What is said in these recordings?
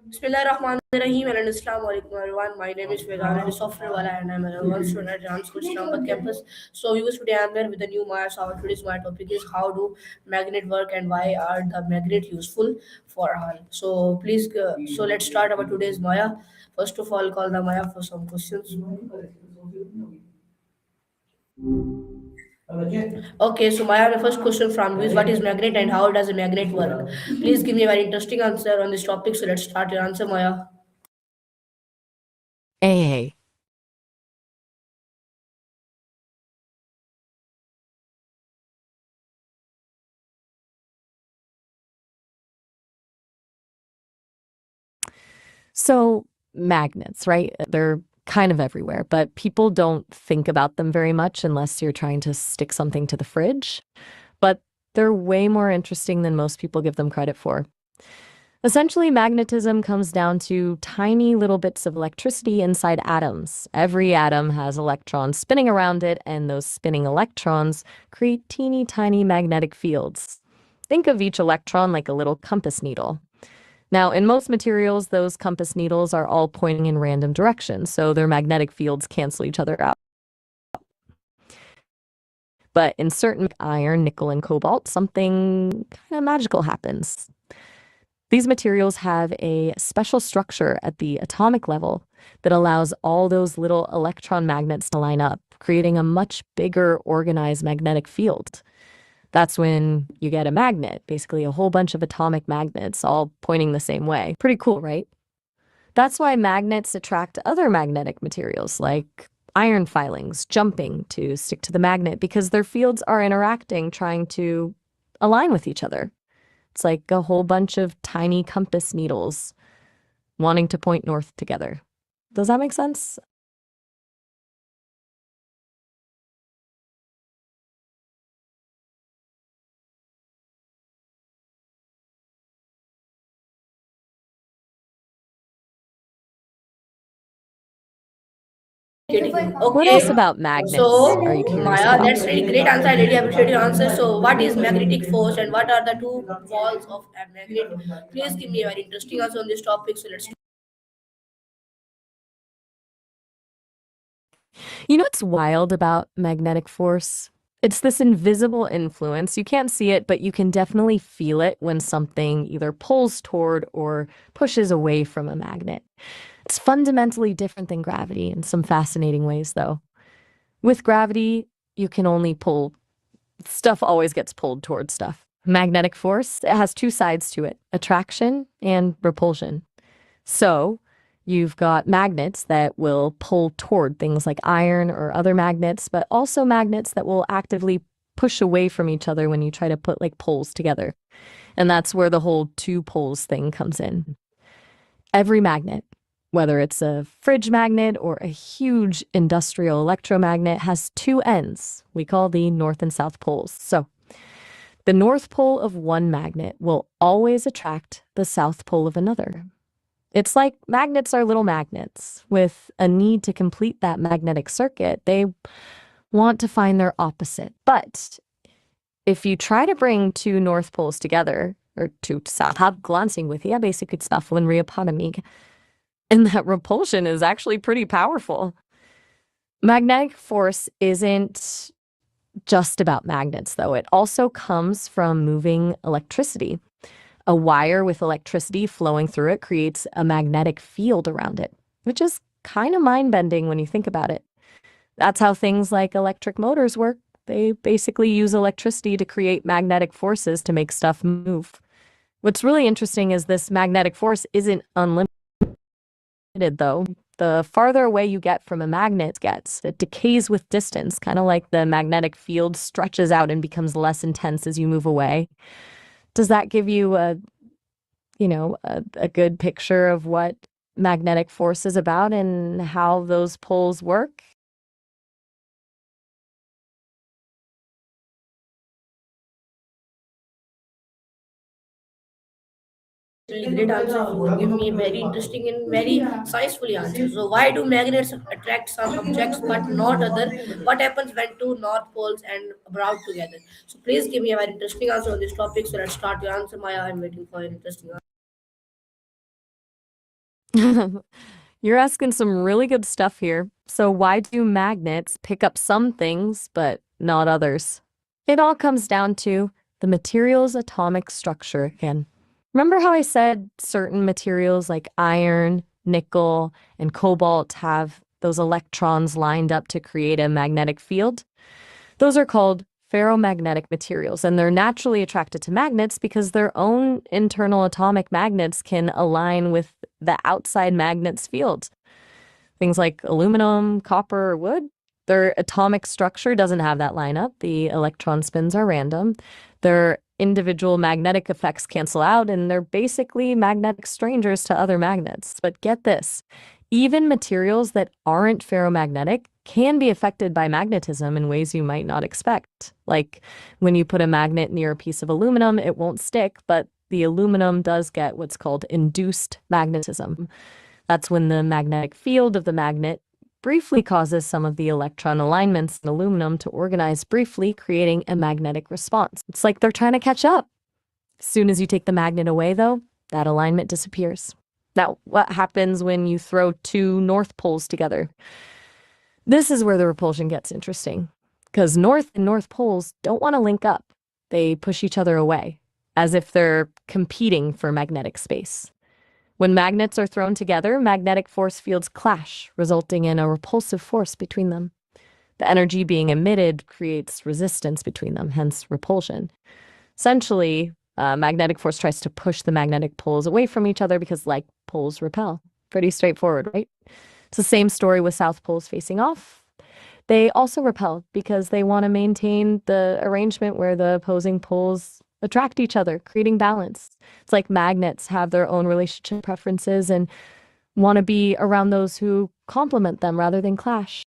Bismillahirrahmanirrahim and Assalamu alaikum everyone. My name is Vedan and software wala and I'm a one student at Rams Kuch Islamabad campus. So viewers, today I'm here with a new Maya. So our today's my topic is how do magnet work and why are the magnet useful for all. So please, so let's start our today's Maya. First of all, call the Maya for some questions. Okay, so Maya, the first question from you is what is magnet and how does a magnet work? Please give me a very interesting answer on this topic. So let's start your answer, Maya. A. So, magnets, right? They're kind of everywhere, but people don't think about them very much unless you're trying to stick something to the fridge. But they're way more interesting than most people give them credit for. Essentially, magnetism comes down to tiny little bits of electricity inside atoms. Every atom has electrons spinning around it, and those spinning electrons create teeny tiny magnetic fields. Think of each electron like a little compass needle. Now, in most materials, those compass needles are all pointing in random directions, so their magnetic fields cancel each other out. But in certain iron, nickel, and cobalt, something kind of magical happens. These materials have a special structure at the atomic level that allows all those little electron magnets to line up, creating a much bigger organized magnetic field. That's when you get a magnet, basically a whole bunch of atomic magnets all pointing the same way. Pretty cool, right? That's why magnets attract other magnetic materials like iron filings jumping to stick to the magnet because their fields are interacting, trying to align with each other. It's like a whole bunch of tiny compass needles wanting to point north together. Does that make sense? What Okay, else about so magnets are you curious Maya, about? that's really great answer. I really appreciate your answer. So, what is magnetic force and what are the two walls of a magnet? Please give me a very interesting answer on this topic. So, let's. You know what's wild about magnetic force? It's this invisible influence. You can't see it, but you can definitely feel it when something either pulls toward or pushes away from a magnet. It's fundamentally different than gravity in some fascinating ways, though. With gravity, you can only pull, stuff always gets pulled towards stuff. Magnetic force, it has two sides to it, attraction and repulsion. So you've got magnets that will pull toward things like iron or other magnets, but also magnets that will actively push away from each other when you try to put like poles together. And that's where the whole two poles thing comes in. Every magnet, whether it's a fridge magnet or a huge industrial electromagnet, has two ends we call the north and south poles. So the north pole of one magnet will always attract the south pole of another. It's like magnets are little magnets. With a need to complete that magnetic circuit, they want to find their opposite. But if you try to bring two north poles together, or two south, glancing with you, basically stufflen reapotomy, and that repulsion is actually pretty powerful. Magnetic force isn't just about magnets, though. It also comes from moving electricity. A wire with electricity flowing through it creates a magnetic field around it, which is kind of mind-bending when you think about it. That's how things like electric motors work. They basically use electricity to create magnetic forces to make stuff move. What's really interesting is this magnetic force isn't unlimited, though. The farther away you get from a magnet gets, it decays with distance, kind of like the magnetic field stretches out and becomes less intense as you move away. Does that give you a good picture of what magnetic force is about and how those poles work? Really great answer. You give me a very interesting and very sciencefully answer. So, why do magnets attract some objects but not other? What happens when two north poles and brought together? So, please give me a very interesting answer on this topic. So, let's start your answer, Maya. I'm waiting for your interesting answer. You're asking some really good stuff here. So why do magnets pick up some things but not others? It all comes down to the material's atomic structure again. Remember how I said certain materials like iron, nickel, and cobalt have those electrons lined up to create a magnetic field? Those are called ferromagnetic materials, and they're naturally attracted to magnets because their own internal atomic magnets can align with the outside magnet's field. Things like aluminum, copper, or wood, their atomic structure doesn't have that lineup. The electron spins are random. Their individual magnetic effects cancel out, and they're basically magnetic strangers to other magnets. But get this, even materials that aren't ferromagnetic can be affected by magnetism in ways you might not expect. Like when you put a magnet near a piece of aluminum, it won't stick, but the aluminum does get what's called induced magnetism. That's when the magnetic field of the magnet briefly causes some of the electron alignments in aluminum to organize briefly, creating a magnetic response. It's like they're trying to catch up. As soon as you take the magnet away, though, that alignment disappears. Now, what happens when you throw two north poles together? This is where the repulsion gets interesting, because north and north poles don't want to link up. They push each other away, as if they're competing for magnetic space. When magnets are thrown together, magnetic force fields clash, resulting in a repulsive force between them. The energy being emitted creates resistance between them, hence repulsion. Essentially, magnetic force tries to push the magnetic poles away from each other because like poles repel. Pretty straightforward, right? It's the same story with south poles facing off. They also repel because they want to maintain the arrangement where the opposing poles attract each other, creating balance. It's like magnets have their own relationship preferences and want to be around those who complement them rather than clash.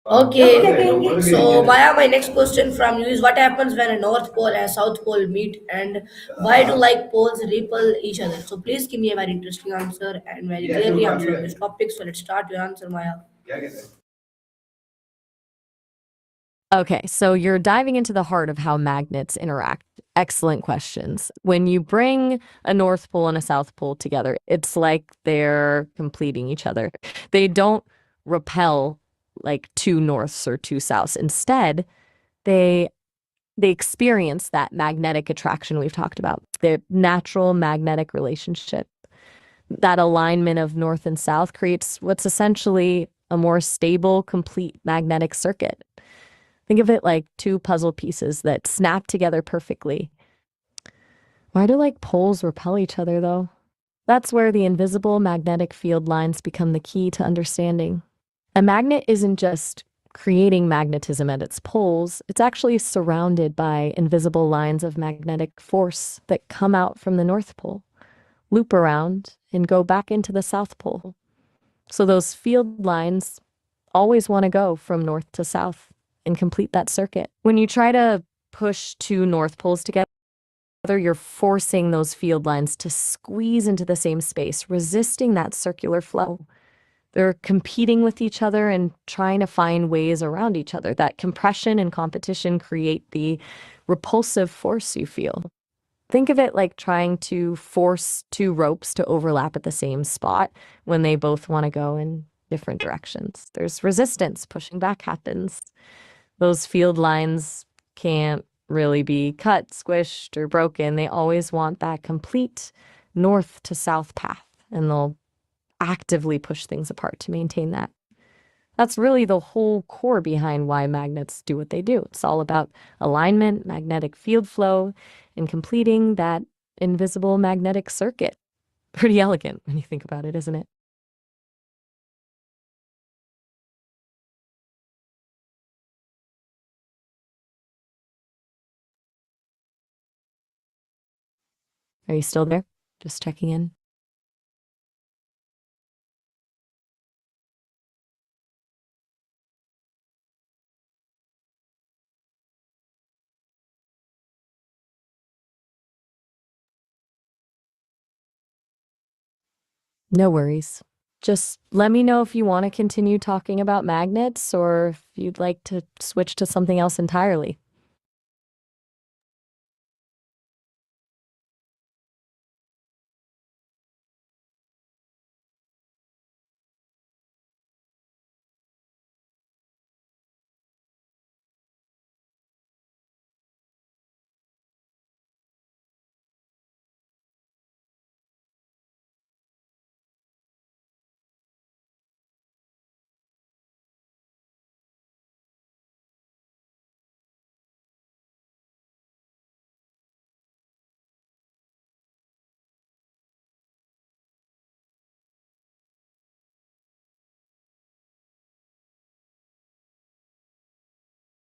Okay, so Maya, my next question from you is what happens when a North Pole and South Pole meet, and why do like poles repel each other? So please give me a very interesting answer and very clearly answer on this topic. So let's start your answer, Maya. Okay, so you're diving into the heart of how magnets interact. Excellent questions. When you bring a North Pole and a South Pole together, it's like they're completing each other. They don't repel like two norths or two souths. Instead, they they experience that magnetic attraction we've talked about, the natural magnetic relationship. That alignment of north and south creates what's essentially a more stable, complete magnetic circuit. Think of it like two puzzle pieces that snap together perfectly. Why do like poles repel each other, though? That's where the invisible magnetic field lines become the key to understanding. A magnet isn't just creating magnetism at its poles, it's actually surrounded by invisible lines of magnetic force that come out from the North Pole, loop around, and go back into the South Pole. So those field lines always want to go from north to south and complete that circuit. When you try to push two North Poles together, you're forcing those field lines to squeeze into the same space, resisting that circular flow. They're competing with each other and trying to find ways around each other. That compression and competition create the repulsive force you feel. Think of it like trying to force two ropes to overlap at the same spot when they both want to go in different directions. There's resistance, pushing back happens. Those field lines can't really be cut, squished, or broken. They always want that complete north to south path, and they'll actively push things apart to maintain that. That's really the whole core behind why magnets do what they do. It's all about alignment, magnetic field flow, and completing that invisible magnetic circuit. Pretty elegant when you think about it, isn't it? Are you still there? Just checking in. No worries. Just let me know if you want to continue talking about magnets or if you'd like to switch to something else entirely.